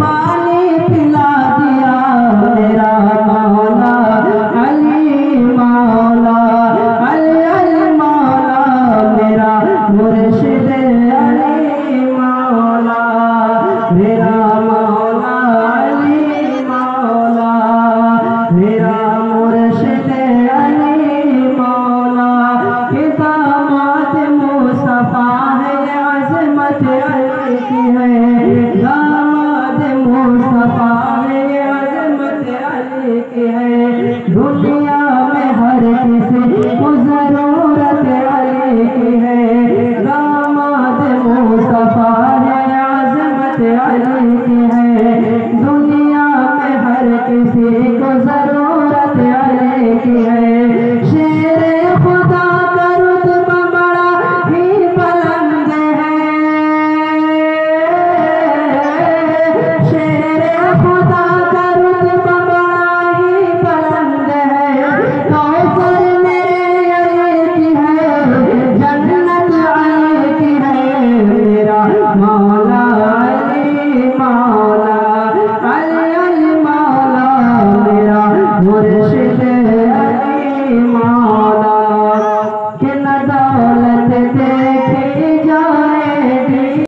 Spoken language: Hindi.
पानी पिला दिया मेरा मौला अली मौला, अली अली मौला मेरा मुर्शिद अली मौला, मेरा मौला अली मौला, मेरा मुर्शिद अली मौला। दामाद मुस्तफा है अज़मत अली की है, दामाद मुस्तफा है अज़मत अली की है। दुनिया में हर किसी को ज़रूरत अली की है, दामाद मुस्तफा है अज़मत अली की है।